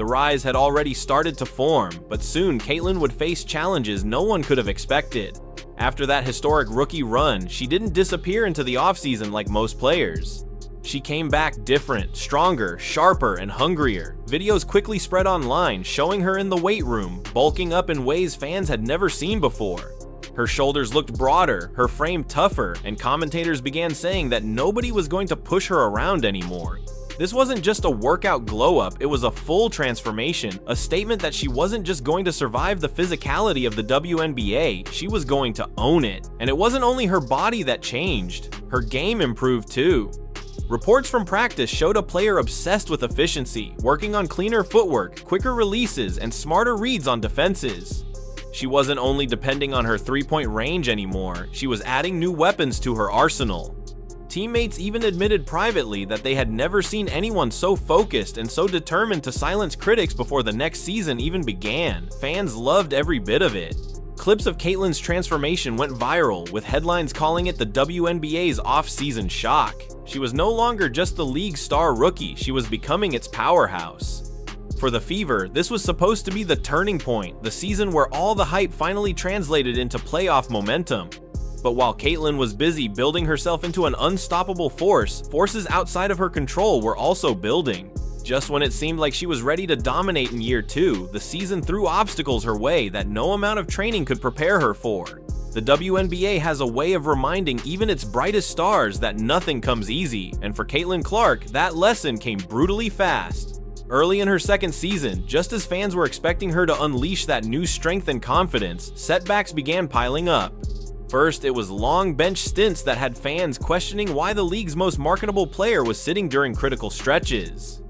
The rise had already started to form, but soon Caitlyn would face challenges no one could have expected. After that historic rookie run, she didn't disappear into the offseason like most players. She came back different, stronger, sharper, and hungrier. Videos quickly spread online showing her in the weight room, bulking up in ways fans had never seen before. Her shoulders looked broader, her frame tougher, and commentators began saying that nobody was going to push her around anymore. This wasn't just a workout glow-up, it was a full transformation, a statement that she wasn't just going to survive the physicality of the WNBA, she was going to own it. And it wasn't only her body that changed, her game improved too. Reports from practice showed a player obsessed with efficiency, working on cleaner footwork, quicker releases, and smarter reads on defenses. She wasn't only depending on her three-point range anymore, she was adding new weapons to her arsenal. Teammates even admitted privately that they had never seen anyone so focused and so determined to silence critics before the next season even began. Fans loved every bit of it. Clips of Caitlyn's transformation went viral, with headlines calling it the WNBA's off-season shock. She was no longer just the league's star rookie, she was becoming its powerhouse. For the Fever, this was supposed to be the turning point, the season where all the hype finally translated into playoff momentum. But while Caitlyn was busy building herself into an unstoppable force, forces outside of her control were also building. Just when it seemed like she was ready to dominate in year 2, the season threw obstacles her way that no amount of training could prepare her for. The WNBA has a way of reminding even its brightest stars that nothing comes easy, and for Caitlyn Clark, that lesson came brutally fast. Early in her second season, just as fans were expecting her to unleash that new strength and confidence, setbacks began piling up. First, it was long bench stints that had fans questioning why the league's most marketable player was sitting during critical stretches.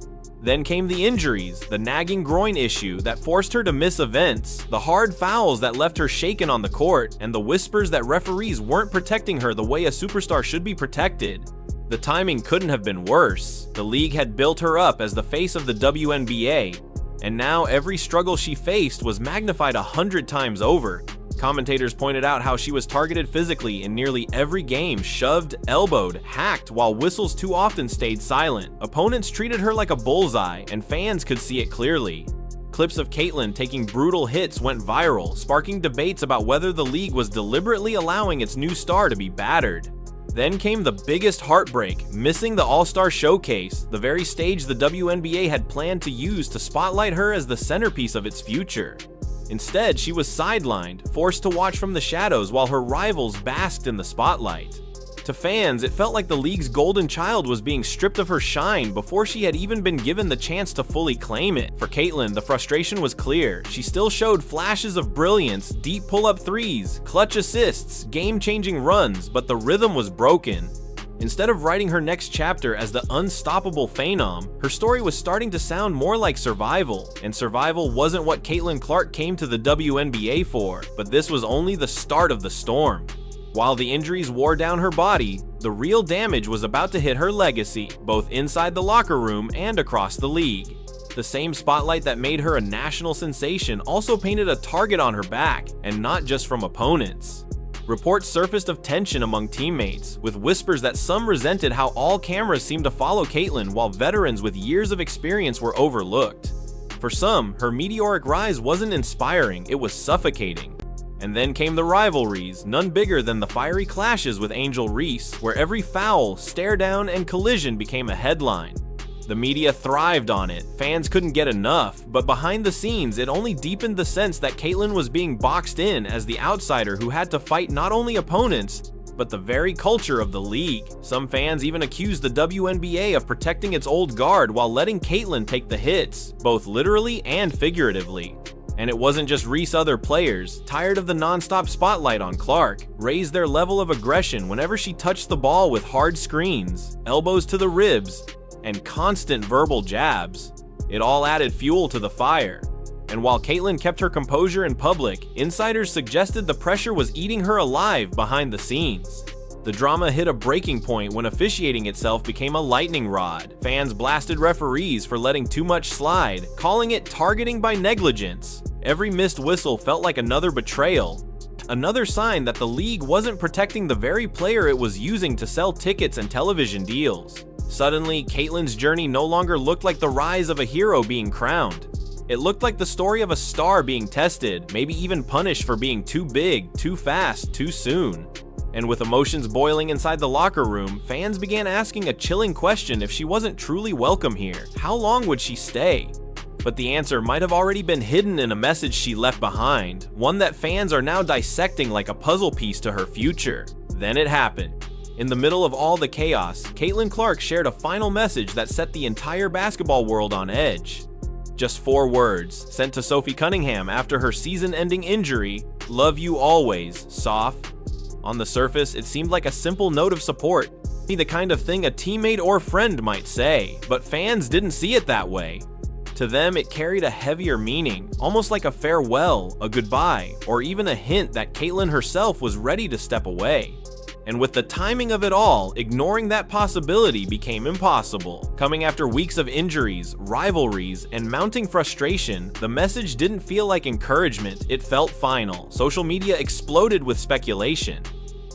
Then came the injuries, the nagging groin issue that forced her to miss events, the hard fouls that left her shaken on the court, and the whispers that referees weren't protecting her the way a superstar should be protected. The timing couldn't have been worse. The league had built her up as the face of the WNBA, and now every struggle she faced was magnified 100 times over. Commentators pointed out how she was targeted physically in nearly every game, shoved, elbowed, hacked, while whistles too often stayed silent. Opponents treated her like a bullseye, and fans could see it clearly. Clips of Caitlyn taking brutal hits went viral, sparking debates about whether the league was deliberately allowing its new star to be battered. Then came the biggest heartbreak, missing the All-Star Showcase, the very stage the WNBA had planned to use to spotlight her as the centerpiece of its future. Instead, she was sidelined, forced to watch from the shadows while her rivals basked in the spotlight. To fans, it felt like the league's golden child was being stripped of her shine before she had even been given the chance to fully claim it. For Caitlyn, the frustration was clear. She still showed flashes of brilliance, deep pull-up threes, clutch assists, game-changing runs, but the rhythm was broken. Instead of writing her next chapter as the unstoppable phenom, her story was starting to sound more like survival. And survival wasn't what Caitlyn Clark came to the WNBA for, but this was only the start of the storm. While the injuries wore down her body, the real damage was about to hit her legacy, both inside the locker room and across the league. The same spotlight that made her a national sensation also painted a target on her back, and not just from opponents. Reports surfaced of tension among teammates, with whispers that some resented how all cameras seemed to follow Caitlyn while veterans with years of experience were overlooked. For some, her meteoric rise wasn't inspiring, it was suffocating. And then came the rivalries, none bigger than the fiery clashes with Angel Reese, where every foul, stare down, and collision became a headline. The media thrived on it, fans couldn't get enough, but behind the scenes it only deepened the sense that Caitlyn was being boxed in as the outsider who had to fight not only opponents, but the very culture of the league. Some fans even accused the WNBA of protecting its old guard while letting Caitlyn take the hits, both literally and figuratively. And it wasn't just Reese, other players, tired of the non-stop spotlight on Clark, raised their level of aggression whenever she touched the ball with hard screens, elbows to the ribs, and constant verbal jabs. It all added fuel to the fire. And while Caitlyn kept her composure in public, insiders suggested the pressure was eating her alive behind the scenes. The drama hit a breaking point when officiating itself became a lightning rod. Fans blasted referees for letting too much slide, calling it targeting by negligence. Every missed whistle felt like another betrayal. Another sign that the league wasn't protecting the very player it was using to sell tickets and television deals. Suddenly, Caitlyn's journey no longer looked like the rise of a hero being crowned. It looked like the story of a star being tested, maybe even punished for being too big, too fast, too soon. And with emotions boiling inside the locker room, fans began asking a chilling question: if she wasn't truly welcome here, how long would she stay? But the answer might have already been hidden in a message she left behind, one that fans are now dissecting like a puzzle piece to her future. Then it happened. In the middle of all the chaos, Caitlin Clark shared a final message that set the entire basketball world on edge. Just 4 words, sent to Sophie Cunningham after her season-ending injury: "Love you always, Soph." On the surface, it seemed like a simple note of support, the kind of thing a teammate or friend might say, but fans didn't see it that way. To them, it carried a heavier meaning, almost like a farewell, a goodbye, or even a hint that Caitlin herself was ready to step away. And with the timing of it all, ignoring that possibility became impossible. Coming after weeks of injuries, rivalries, and mounting frustration, the message didn't feel like encouragement, it felt final. Social media exploded with speculation.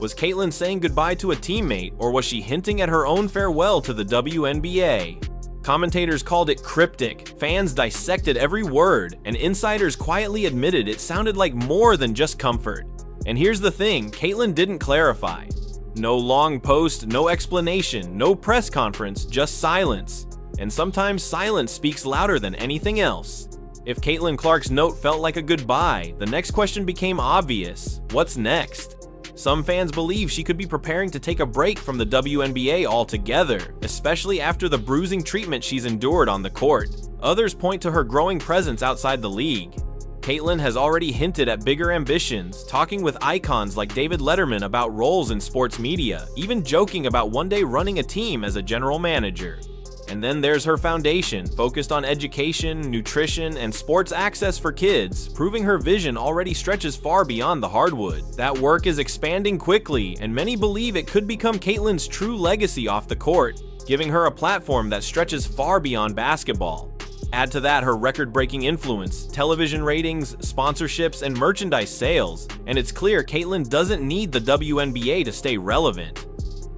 Was Caitlin saying goodbye to a teammate, or was she hinting at her own farewell to the WNBA? Commentators called it cryptic, fans dissected every word, and insiders quietly admitted it sounded like more than just comfort. And here's the thing, Caitlin didn't clarify. No long post, no explanation, no press conference, just silence. And sometimes silence speaks louder than anything else. If Caitlin Clark's note felt like a goodbye, the next question became obvious: what's next? Some fans believe she could be preparing to take a break from the WNBA altogether, especially after the bruising treatment she's endured on the court. Others point to her growing presence outside the league. Caitlin has already hinted at bigger ambitions, talking with icons like David Letterman about roles in sports media, even joking about one day running a team as a general manager. And then there's her foundation, focused on education, nutrition, and sports access for kids, proving her vision already stretches far beyond the hardwood. That work is expanding quickly, and many believe it could become Caitlin's true legacy off the court, giving her a platform that stretches far beyond basketball. Add to that her record-breaking influence, television ratings, sponsorships, and merchandise sales, and it's clear Caitlin doesn't need the WNBA to stay relevant.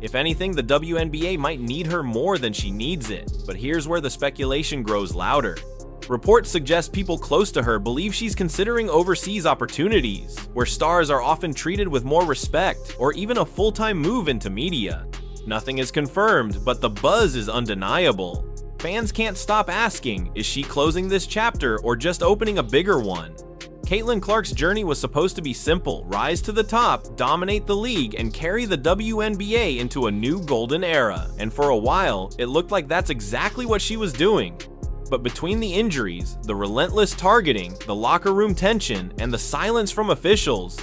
If anything, the WNBA might need her more than she needs it, but here's where the speculation grows louder. Reports suggest people close to her believe she's considering overseas opportunities, where stars are often treated with more respect, or even a full-time move into media. Nothing is confirmed, but the buzz is undeniable. Fans can't stop asking, is she closing this chapter or just opening a bigger one? Caitlin Clark's journey was supposed to be simple: rise to the top, dominate the league, and carry the WNBA into a new golden era. And for a while, it looked like that's exactly what she was doing. But between the injuries, the relentless targeting, the locker room tension, and the silence from officials,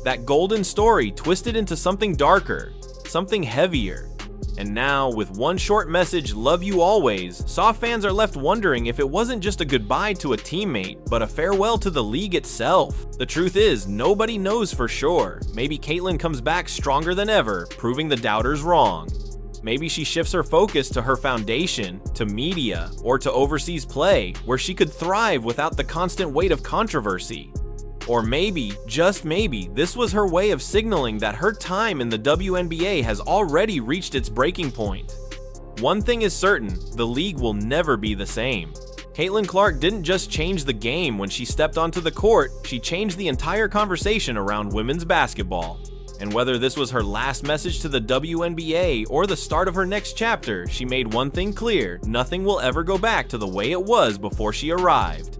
that golden story twisted into something darker, something heavier. And now, with one short message, "Love you always," Soft fans are left wondering if it wasn't just a goodbye to a teammate, but a farewell to the league itself. The truth is, nobody knows for sure. Maybe Caitlin comes back stronger than ever, proving the doubters wrong. Maybe she shifts her focus to her foundation, to media, or to overseas play, where she could thrive without the constant weight of controversy. Or maybe, just maybe, this was her way of signaling that her time in the WNBA has already reached its breaking point. One thing is certain, the league will never be the same. Caitlin Clark didn't just change the game when she stepped onto the court, she changed the entire conversation around women's basketball. And whether this was her last message to the WNBA or the start of her next chapter, she made one thing clear: nothing will ever go back to the way it was before she arrived.